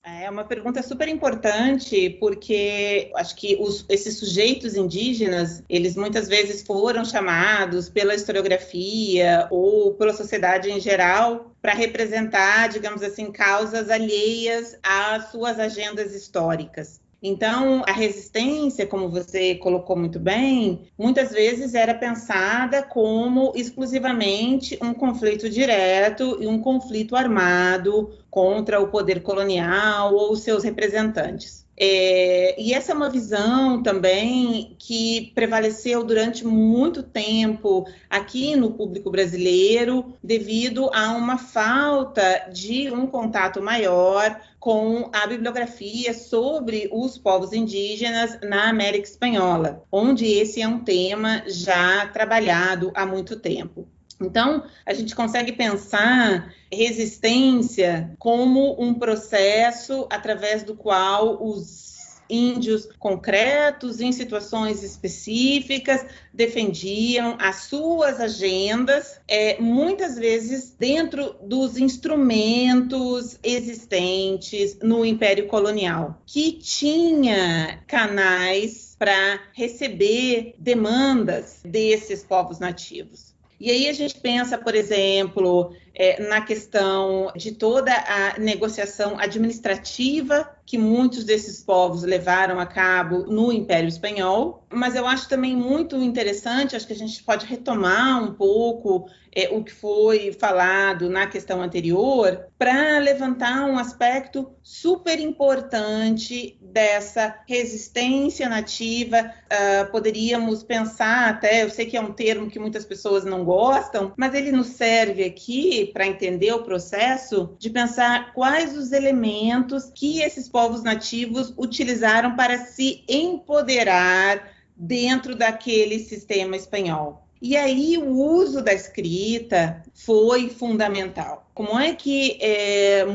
É uma pergunta super importante, porque acho que esses sujeitos indígenas, eles muitas vezes foram chamados pela historiografia ou pela sociedade em geral para representar, digamos assim, causas alheias às suas agendas históricas. Então, a resistência, como você colocou muito bem, muitas vezes era pensada como exclusivamente um conflito direto e um conflito armado contra o poder colonial ou seus representantes. E essa é uma visão também que prevaleceu durante muito tempo aqui no público brasileiro, devido a uma falta de um contato maior com a bibliografia sobre os povos indígenas na América Espanhola, onde esse é um tema já trabalhado há muito tempo. Então, a gente consegue pensar resistência como um processo através do qual os índios concretos, em situações específicas, defendiam as suas agendas, muitas vezes dentro dos instrumentos existentes no Império Colonial, que tinha canais para receber demandas desses povos nativos. E aí a gente pensa, por exemplo, na questão de toda a negociação administrativa que muitos desses povos levaram a cabo no Império Espanhol, mas eu acho também muito interessante, acho que a gente pode retomar um pouco o que foi falado na questão anterior, para levantar um aspecto super importante dessa resistência nativa. Poderíamos pensar até, eu sei que é um termo que muitas pessoas não gostam, mas ele nos serve aqui para entender o processo de pensar quais os elementos que esses povos nativos utilizaram para se empoderar dentro daquele sistema espanhol. E aí o uso da escrita foi fundamental. Como é que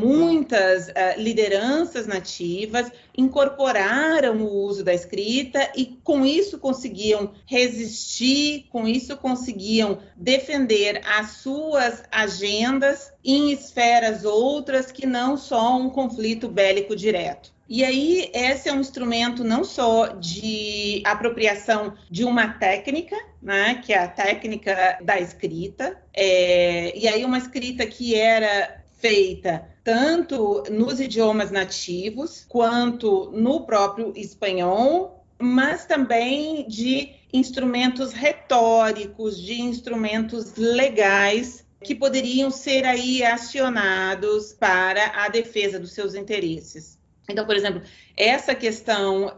muitas lideranças nativas incorporaram o uso da escrita e com isso conseguiam resistir, com isso conseguiam defender as suas agendas em esferas outras que não só um conflito bélico direto. E aí, esse é um instrumento não só de apropriação de uma técnica, né, que é a técnica da escrita, e aí uma escrita que era feita tanto nos idiomas nativos, quanto no próprio espanhol, mas também de instrumentos retóricos, de instrumentos legais, que poderiam ser aí acionados para a defesa dos seus interesses. Então, por exemplo, essa questão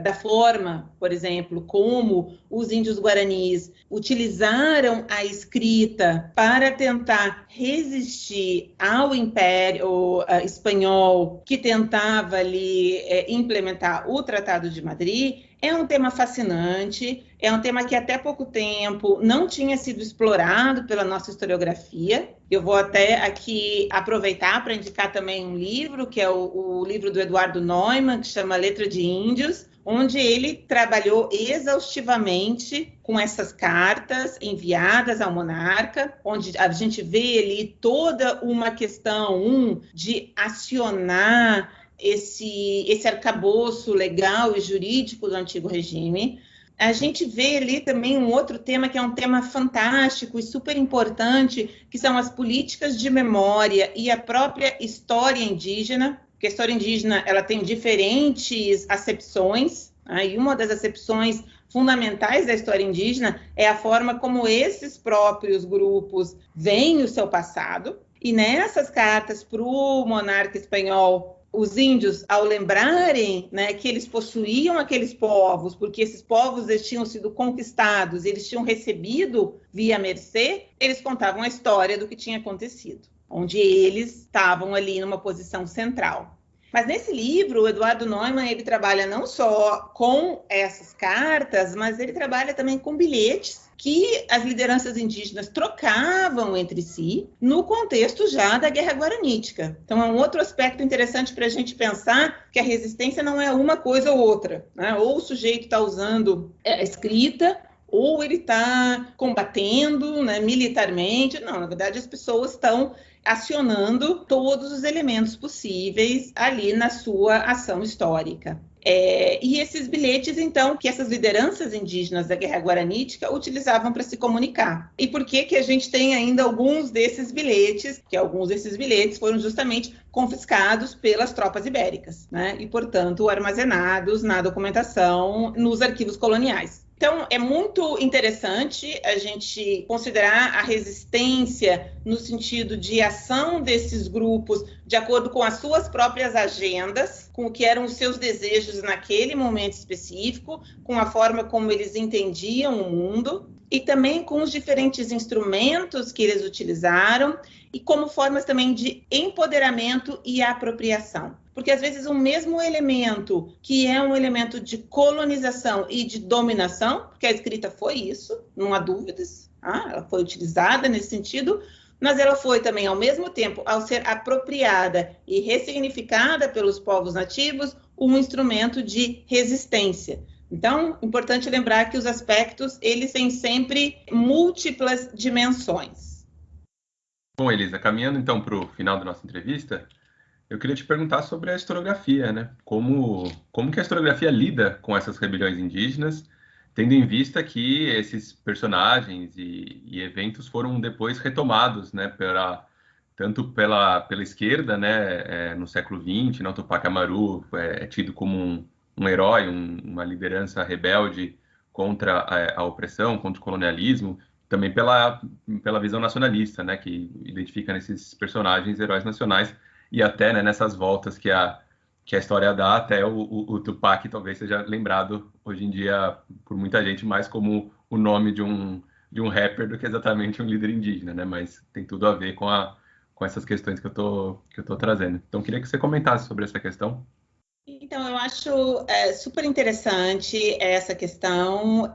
da forma, por exemplo, como os índios guaranis utilizaram a escrita para tentar resistir ao Império Espanhol, que tentava ali implementar o Tratado de Madrid, É um tema fascinante, é um tema que até pouco tempo não tinha sido explorado pela nossa historiografia. Eu vou até aqui aproveitar para indicar também um livro, que é o livro do Eduardo Neumann, que chama Letra de Índios, onde ele trabalhou exaustivamente com essas cartas enviadas ao monarca, onde a gente vê ali toda uma questão de acionar esse arcabouço legal e jurídico do antigo regime. A gente vê ali também um outro tema que é um tema fantástico e super importante, que são as políticas de memória e a própria história indígena, porque a história indígena ela tem diferentes acepções, né? E uma das acepções fundamentais da história indígena é a forma como esses próprios grupos veem o seu passado, e nessas cartas para o monarca espanhol, os índios, ao lembrarem, né, que eles possuíam aqueles povos, porque esses povos eles tinham sido conquistados, eles tinham recebido via mercê, eles contavam a história do que tinha acontecido, onde eles estavam ali numa posição central. Mas nesse livro, o Eduardo Neumann, ele trabalha não só com essas cartas, mas ele trabalha também com bilhetes que as lideranças indígenas trocavam entre si no contexto já da Guerra Guaranítica. Então, é um outro aspecto interessante para a gente pensar que a resistência não é uma coisa ou outra, né? Ou o sujeito está usando a escrita, ou ele está combatendo, né, militarmente. Não, na verdade, as pessoas estão acionando todos os elementos possíveis ali na sua ação histórica. E esses bilhetes, então, que essas lideranças indígenas da Guerra Guaranítica utilizavam para se comunicar. E por que a gente tem ainda alguns desses bilhetes, que alguns desses bilhetes foram justamente confiscados pelas tropas ibéricas, né? E, portanto, armazenados na documentação nos arquivos coloniais. Então, é muito interessante a gente considerar a resistência no sentido de ação desses grupos de acordo com as suas próprias agendas, com o que eram os seus desejos naquele momento específico, com a forma como eles entendiam o mundo, e também com os diferentes instrumentos que eles utilizaram e como formas também de empoderamento e apropriação. Porque, às vezes, o mesmo elemento, que é um elemento de colonização e de dominação, porque a escrita foi isso, não há dúvidas, ela foi utilizada nesse sentido, mas ela foi também, ao mesmo tempo, ao ser apropriada e ressignificada pelos povos nativos, um instrumento de resistência. Então, importante lembrar que os aspectos, eles têm sempre múltiplas dimensões. Bom, Elisa, caminhando então para o final da nossa entrevista, eu queria te perguntar sobre a historiografia, né? Como que a historiografia lida com essas rebeliões indígenas, tendo em vista que esses personagens e eventos foram depois retomados, né, tanto pela esquerda, né, no século XX, né, o Tupac Amaru é tido como um herói, uma liderança rebelde contra a opressão, contra o colonialismo, também pela visão nacionalista, né, que identifica nesses personagens heróis nacionais, e até, né, nessas voltas que a história dá, até o Tupac talvez seja lembrado hoje em dia por muita gente mais como o nome de um rapper do que exatamente um líder indígena, né? Mas tem tudo a ver com essas questões que eu tô trazendo. Então, queria que você comentasse sobre essa questão. Então, eu acho super interessante essa questão,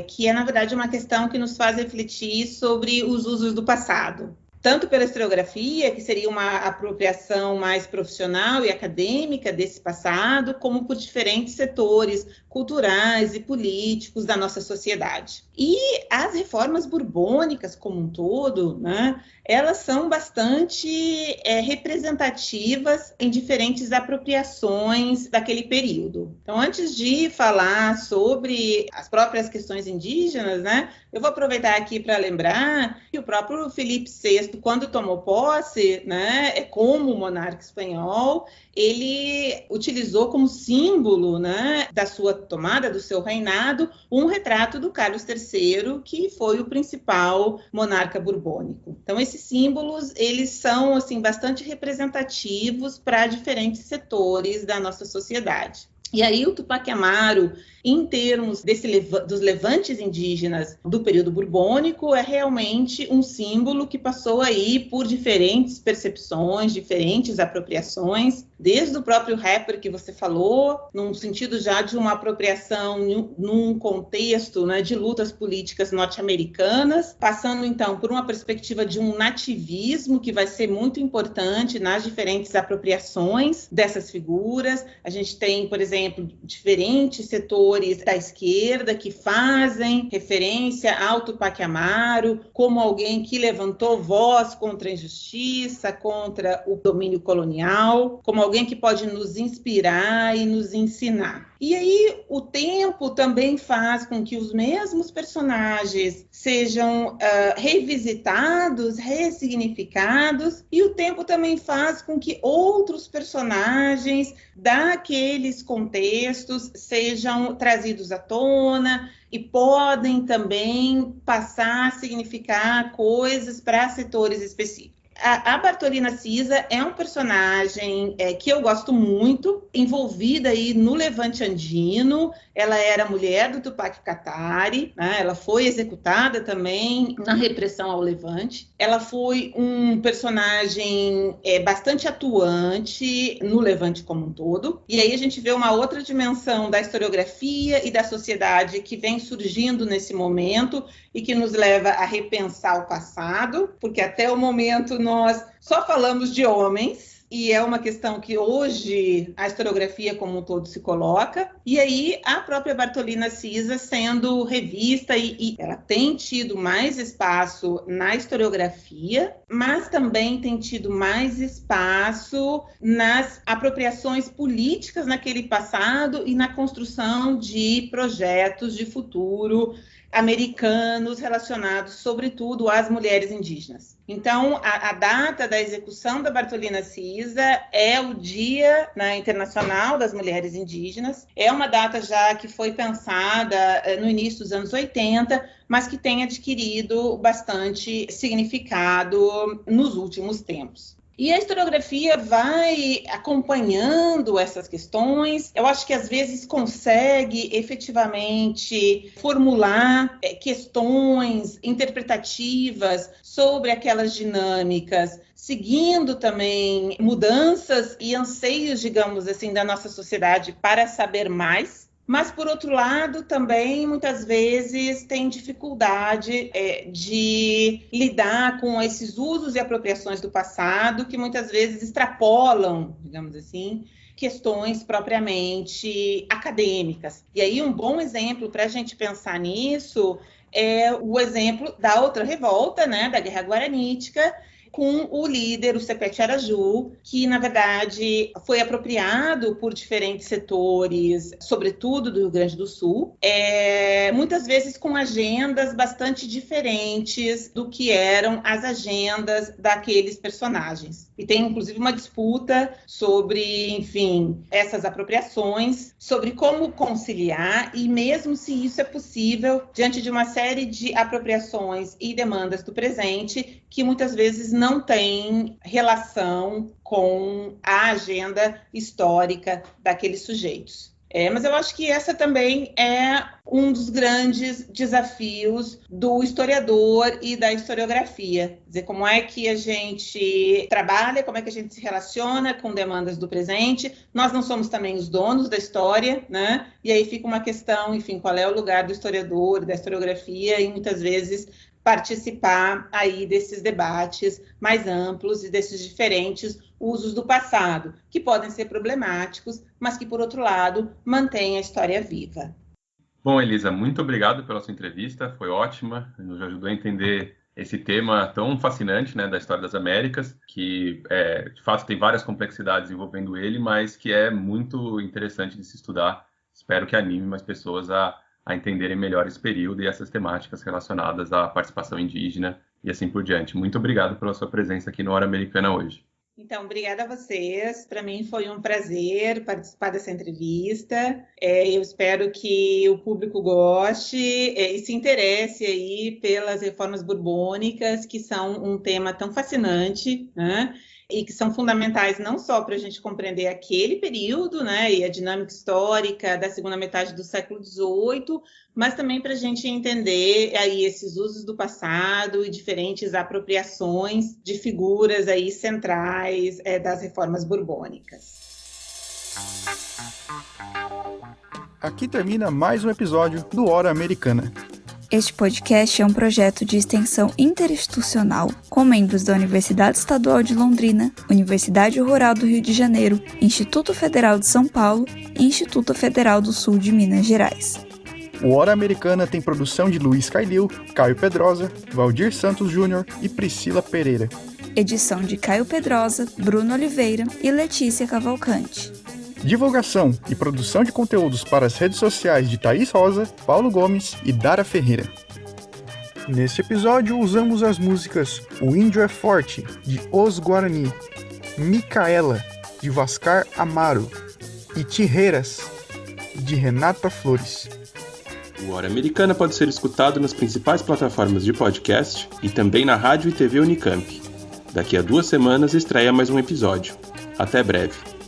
que é, na verdade, uma questão que nos faz refletir sobre os usos do passado. Tanto pela historiografia, que seria uma apropriação mais profissional e acadêmica desse passado, como por diferentes setores culturais e políticos da nossa sociedade. E as reformas borbônicas como um todo, né, elas são bastante representativas em diferentes apropriações daquele período. Então, antes de falar sobre as próprias questões indígenas, né, eu vou aproveitar aqui para lembrar que o próprio Felipe VI, quando tomou posse, né, como monarca espanhol, ele utilizou como símbolo, né, da sua tomada, do seu reinado, um retrato do Carlos III, que foi o principal monarca borbônico. Então, esses símbolos, eles são, assim, bastante representativos para diferentes setores da nossa sociedade. E aí o Tupac Amaru, em termos dos levantes indígenas do período borbônico, é realmente um símbolo que passou aí por diferentes percepções, diferentes apropriações, desde o próprio rapper que você falou, num sentido já de uma apropriação num contexto, né, de lutas políticas norte-americanas, passando então por uma perspectiva de um nativismo que vai ser muito importante nas diferentes apropriações dessas figuras. A gente tem, por exemplo, diferentes setores da esquerda que fazem referência ao Tupac Amaru como alguém que levantou voz contra a injustiça, contra o domínio colonial, como alguém que pode nos inspirar e nos ensinar. E aí o tempo também faz com que os mesmos personagens sejam revisitados, ressignificados, e o tempo também faz com que outros personagens daqueles contextos sejam trazidos à tona e podem também passar a significar coisas para setores específicos. A Bartolina Cisa é um personagem que eu gosto muito, envolvida aí no Levante Andino. Ela era mulher do Tupac Katari, né? Ela foi executada também na repressão ao Levante. Ela foi um personagem bastante atuante no Levante como um todo. E aí a gente vê uma outra dimensão da historiografia e da sociedade que vem surgindo nesse momento e que nos leva a repensar o passado, porque até o momento nós só falamos de homens, e é uma questão que hoje a historiografia como um todo se coloca, e aí a própria Bartolina Cisa sendo revista, e ela tem tido mais espaço na historiografia, mas também tem tido mais espaço nas apropriações políticas naquele passado e na construção de projetos de futuro americanos relacionados, sobretudo, às mulheres indígenas. Então, a data da execução da Bartolina Cisa é o Dia, né, Internacional das Mulheres Indígenas. É uma data já que foi pensada no início dos anos 80, mas que tem adquirido bastante significado nos últimos tempos. E a historiografia vai acompanhando essas questões. Eu acho que às vezes consegue efetivamente formular questões interpretativas sobre aquelas dinâmicas, seguindo também mudanças e anseios, digamos assim, da nossa sociedade para saber mais. Mas, por outro lado, também, muitas vezes, tem dificuldade de lidar com esses usos e apropriações do passado, que muitas vezes extrapolam, digamos assim, questões propriamente acadêmicas. E aí, um bom exemplo para a gente pensar nisso é o exemplo da outra revolta, né, da Guerra Guaranítica, com o líder, o Sepete Araju, que, na verdade, foi apropriado por diferentes setores, sobretudo do Rio Grande do Sul, muitas vezes com agendas bastante diferentes do que eram as agendas daqueles personagens. E tem, inclusive, uma disputa sobre, enfim, essas apropriações, sobre como conciliar, e mesmo se isso é possível, diante de uma série de apropriações e demandas do presente, que muitas vezes não tem relação com a agenda histórica daqueles sujeitos. Mas eu acho que essa também é um dos grandes desafios do historiador e da historiografia. Quer dizer, como é que a gente trabalha, como é que a gente se relaciona com demandas do presente. Nós não somos também os donos da história, né? E aí fica uma questão, enfim, qual é o lugar do historiador, da historiografia, e muitas vezes participar aí desses debates mais amplos e desses diferentes usos do passado, que podem ser problemáticos, mas que, por outro lado, mantêm a história viva. Bom, Elisa, muito obrigado pela sua entrevista, foi ótima, nos ajudou a entender esse tema tão fascinante, né, da história das Américas, que, de fato, tem várias complexidades envolvendo ele, mas que é muito interessante de se estudar. Espero que anime mais pessoas a entenderem melhor esse período e essas temáticas relacionadas à participação indígena e assim por diante. Muito obrigado pela sua presença aqui no Hora Americana hoje. Então, obrigada a vocês. Para mim foi um prazer participar dessa entrevista. Eu espero que o público goste e se interesse aí pelas reformas borbônicas, que são um tema tão fascinante, né? e que são fundamentais não só para a gente compreender aquele período, né, e a dinâmica histórica da segunda metade do século XVIII, mas também para a gente entender aí esses usos do passado e diferentes apropriações de figuras aí centrais das reformas borbônicas. Aqui termina mais um episódio do Hora Americana. Este podcast é um projeto de extensão interinstitucional com membros da Universidade Estadual de Londrina, Universidade Rural do Rio de Janeiro, Instituto Federal de São Paulo e Instituto Federal do Sul de Minas Gerais. O Hora Americana tem produção de Luiz Cailil, Caio Pedrosa, Valdir Santos Júnior e Priscila Pereira. Edição de Caio Pedrosa, Bruno Oliveira e Letícia Cavalcante. Divulgação e produção de conteúdos para as redes sociais de Thaís Rosa, Paulo Gomes e Dara Ferreira. Neste episódio usamos as músicas O Índio é Forte, de Os Guarani, Micaela, de Vascar Amaro e Tirreiras, de Renata Flores. O Hora Americana pode ser escutado nas principais plataformas de podcast e também na rádio e TV Unicamp. Daqui a 2 semanas estreia mais um episódio. Até breve.